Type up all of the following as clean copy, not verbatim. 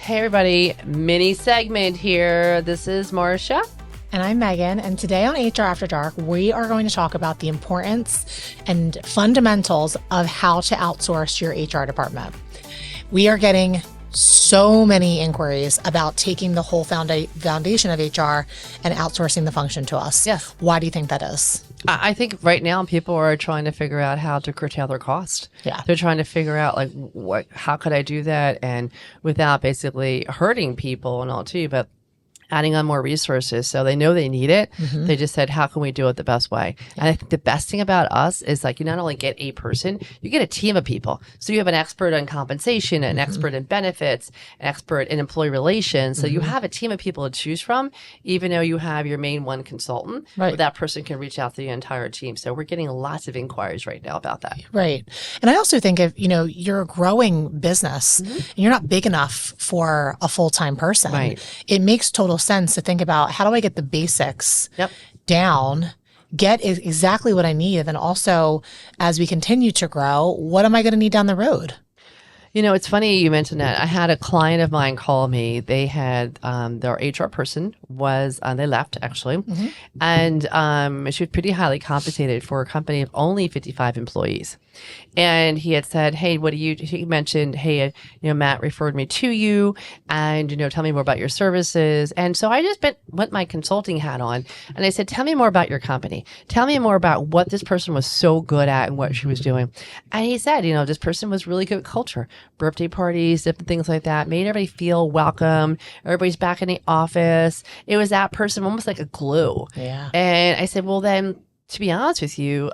Hey everybody, mini segment here. This is Marcia. And I'm Megan, and today on HR After Dark, we are going to talk about the importance and fundamentals of how to outsource your HR department. We are getting so many inquiries about taking the whole foundation of HR and outsourcing the function to us. Yes. Why do you think that is? I think right now people are trying to figure out how to curtail their cost. Yeah. They're trying to figure out how could I do that and without basically hurting people and all too, but adding on more resources. So they know they need it. Mm-hmm. They just said, how can we do it the best way? Yeah. And I think the best thing about us is you not only get a person, you get a team of people. So you have an expert on compensation, an expert in benefits, an expert in employee relations. So you have a team of people to choose from, even though you have your main one consultant. Right. That person can reach out to the entire team. So we're getting lots of inquiries right now about that. Right. And I also think if, you're a growing business and you're not big enough for a full-time person, right. It makes total sense to think about how do I get the basics down, get exactly what I need, and then also as we continue to grow, what am I going to need down the road? It's funny you mentioned that. I had a client of mine call me. They had their HR person they left actually, and she was pretty highly compensated for a company of only 55 employees. And he had said, hey, he mentioned, hey, Matt referred me to you and, tell me more about your services. And so I just put my consulting hat on and I said, tell me more about your company. Tell me more about what this person was so good at and what she was doing. And he said, this person was really good at culture, birthday parties, different things like that, made everybody feel welcome. Everybody's back in the office. It was that person almost like a glue. Yeah. And I said, well, then, to be honest with you,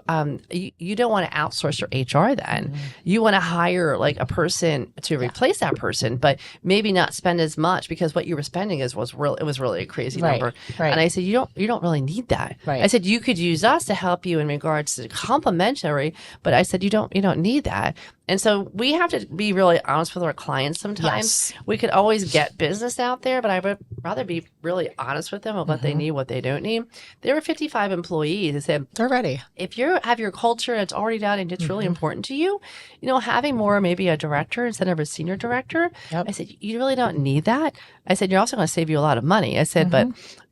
you don't want to outsource your HR then. You want to hire a person to replace that person, but maybe not spend as much because what you were spending was really a crazy number. Right. And I said, you don't really need that. Right. I said, you could use us to help you in regards to complementary, but I said, you don't need that. And so we have to be really honest with our clients sometimes. Yes. We could always get business out there, but I would rather be really honest with them about what they need, what they don't need. There were 55 employees. I said, they're ready. If you have your culture and it's already done and it's really important to you, having more maybe a director instead of a senior director, I said, you really don't need that. I said, you're also going to save you a lot of money. I said, but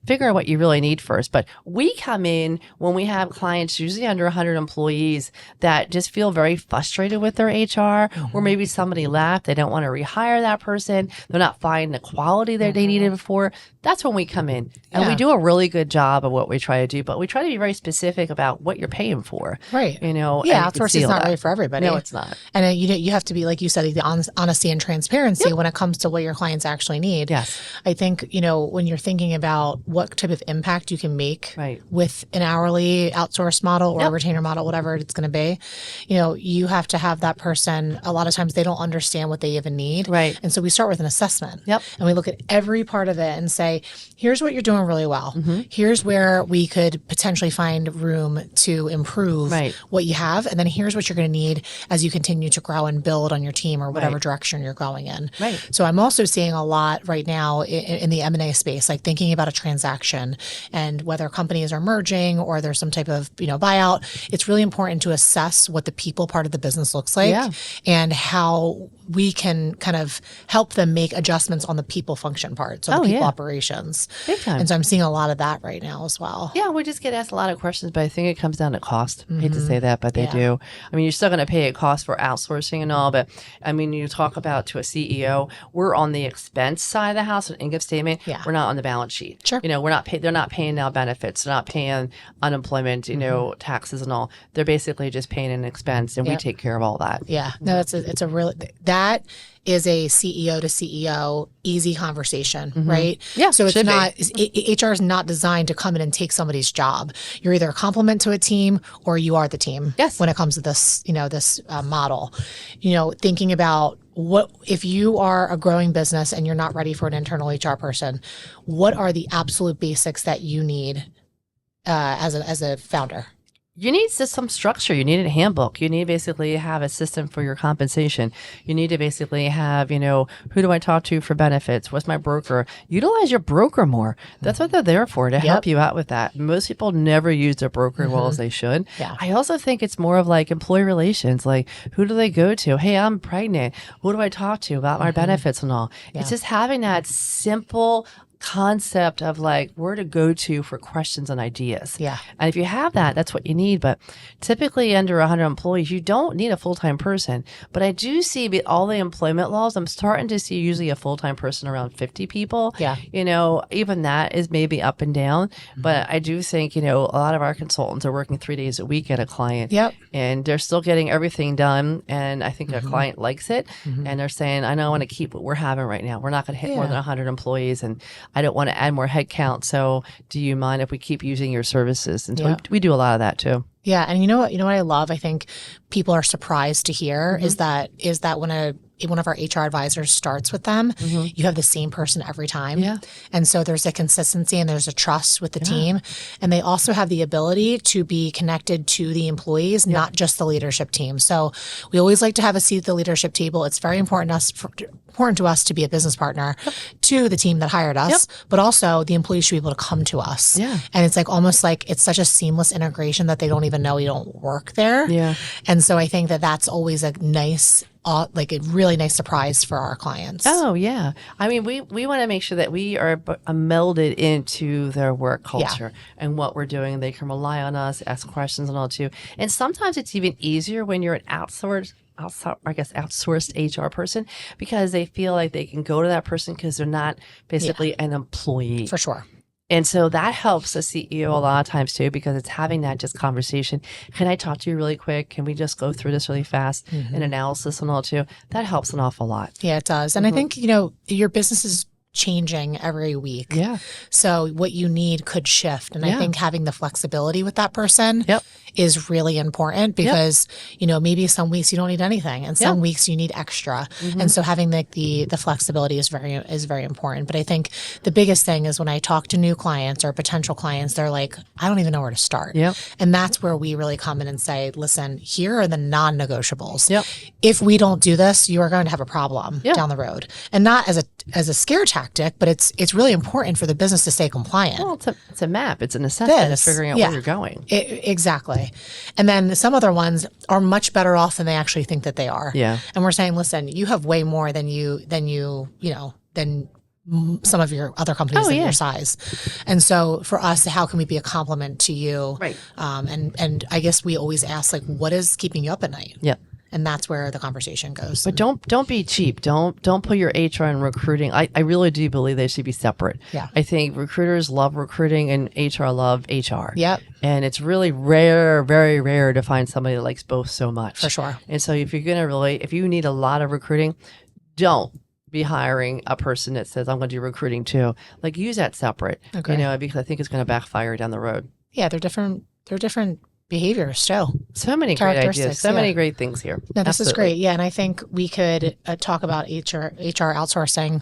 figure out what you really need first. But we come in when we have clients, usually under 100 employees, that just feel very frustrated with their HR, or maybe somebody left. They don't want to rehire that person. They're not finding the quality that they needed before. That's when we come in. And we do a really good job of what we try to do, but we try to be very specific about what you're paying for. Right. Outsourcing is not right for everybody. No, it's not. And you have to be, like you said, the honesty and transparency when it comes to what your clients actually need. Yes. I think, when you're thinking about what type of impact you can make with an hourly outsourced model or a retainer model, whatever it's going to be, you have to have that person. A lot of times they don't understand what they even need. Right. And so we start with an assessment. Yep. And we look at every part of it and say, here's what you're doing really well. Here's where we could potentially find room to improve what you have. And then here's what you're going to need as you continue to grow and build on your team or whatever direction you're going in. Right. So I'm also seeing a lot right now in the M&A space, thinking about a transaction and whether companies are merging or there's some type of buyout. It's really important to assess what the people part of the business looks like and how we can kind of help them make adjustments on the people function part, so the people operations. Big time. And so I'm seeing a lot of that right now as well. Yeah, we just get asked a lot of questions, but I think it comes down to cost. I hate to say that, but they do. I mean, you're still going to pay a cost for outsourcing and all, but I mean, you talk about to a CEO, we're on the expense side of the house, an income statement. Yeah. We're not on the balance sheet. Sure. We're not they're not paying now benefits. They're not paying unemployment, taxes and all. They're basically just paying an expense, and we take care of all that. Yeah. No, it's a real, that is a CEO to CEO easy conversation, right? Yeah. So it's not, HR is not designed to come in and take somebody's job. You're either a complement to a team or you are the team. Yes. When it comes to this, this model, thinking about what, if you are a growing business and you're not ready for an internal HR person, what are the absolute basics that you need as a founder? you need some structure. You need a handbook. You need to basically have a system for your compensation. You need to basically have, who do I talk to for benefits? What's my broker? Utilize your broker more. That's what they're there for, to help you out with that. Most people never use their broker as well as they should. Yeah. I also think it's more of like employee relations. Like, who do they go to? Hey, I'm pregnant. Who do I talk to about my benefits and all? Yeah. It's just having that simple concept of like where to go to for questions and ideas. Yeah. And if you have that, that's what you need. But typically under 100 employees, you don't need a full-time person. But I do see with all the employment laws, I'm starting to see usually a full-time person around 50 people. Yeah. Even that is maybe up and down. But I do think, a lot of our consultants are working 3 days a week at a client. Yep. And they're still getting everything done. And I think a client likes it. And they're saying, I know I want to keep what we're having right now. We're not going to hit more than 100 employees. And I don't want to add more headcount. So do you mind if we keep using your services? And so we do a lot of that too. Yeah. And you know what I love? I think people are surprised to hear is that when one of our HR advisors starts with them, you have the same person every time. Yeah. And so there's a consistency and there's a trust with the team. And they also have the ability to be connected to the employees, not just the leadership team. So we always like to have a seat at the leadership table. It's very important to us to be a business partner to the team that hired us, but also the employees should be able to come to us. Yeah. And it's like almost like it's such a seamless integration that they don't even know we don't work there. Yeah. And so I think that that's always a nice, like a really nice surprise for our clients. Oh, yeah. I mean, we want to make sure that we are melded into their work culture and what we're doing. They can rely on us, ask questions and all too. And sometimes it's even easier when you're an outsourced HR person because they feel like they can go to that person because they're not basically an employee. For sure. And so that helps the CEO a lot of times too, because it's having that just conversation. Can I talk to you really quick? Can we just go through this really fast? An analysis and all too. That helps an awful lot. Yeah, it does. And I think, your business is changing every week. Yeah. So what you need could shift. And I think having the flexibility with that person is really important because, maybe some weeks you don't need anything and some weeks you need extra. And so having the flexibility is very important. But I think the biggest thing is when I talk to new clients or potential clients, they're like, I don't even know where to start. And that's where we really come in and say, listen, here are the non-negotiables. If we don't do this, you are going to have a problem down the road. And not as a scare tactic, but it's really important for the business to stay compliant. Well, it's a map. It's an assessment of figuring out where you're going. Exactly. And then some other ones are much better off than they actually think that they are. Yeah. And we're saying, listen, you have way more than some of your other companies in your size. And so for us, how can we be a compliment to you? Right. And I guess we always ask, like, what is keeping you up at night? Yeah. And that's where the conversation goes. But don't be cheap. Don't put your HR and recruiting. I really do believe they should be separate. Yeah. I think recruiters love recruiting and HR love HR. Yep. And it's really rare, very rare to find somebody that likes both so much. For sure. And so if you need a lot of recruiting, don't be hiring a person that says, I'm going to do recruiting too. Like, use that separate, because I think it's going to backfire down the road. Yeah. They're different behaviors still. So many great ideas, so many great things here. No, this is great. Yeah. And I think we could talk about HR outsourcing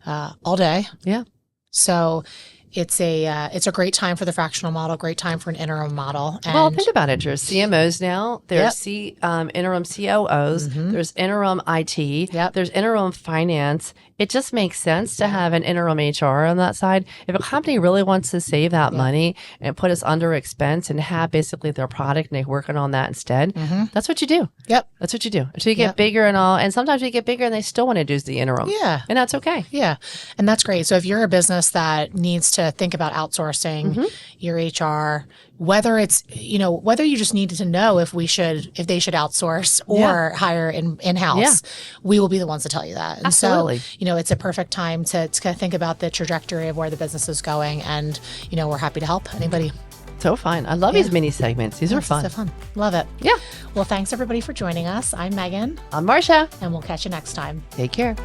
all day. Yeah. So it's a great time for the fractional model, great time for an interim model. And well, think about it. There's CMOs now. There's interim COOs. There's interim IT. There's interim finance. It just makes sense to have an interim HR on that side. If a company really wants to save that money and put us under expense and have basically their product and they're working on that instead, that's what you do. Yep. That's what you do. So you get bigger and all. And sometimes you get bigger and they still want to do the interim. Yeah. And that's okay. Yeah. And that's great. So if you're a business that needs to think about outsourcing your HR, whether it's, whether you just needed to know if they should outsource or hire in-house, we will be the ones to tell you that. And Absolutely. so, it's a perfect time to think about the trajectory of where the business is going. And, we're happy to help anybody. So fun. I love these mini segments. These are fun. So fun. Love it. Yeah. Well, thanks everybody for joining us. I'm Megan. I'm Marcia. And we'll catch you next time. Take care.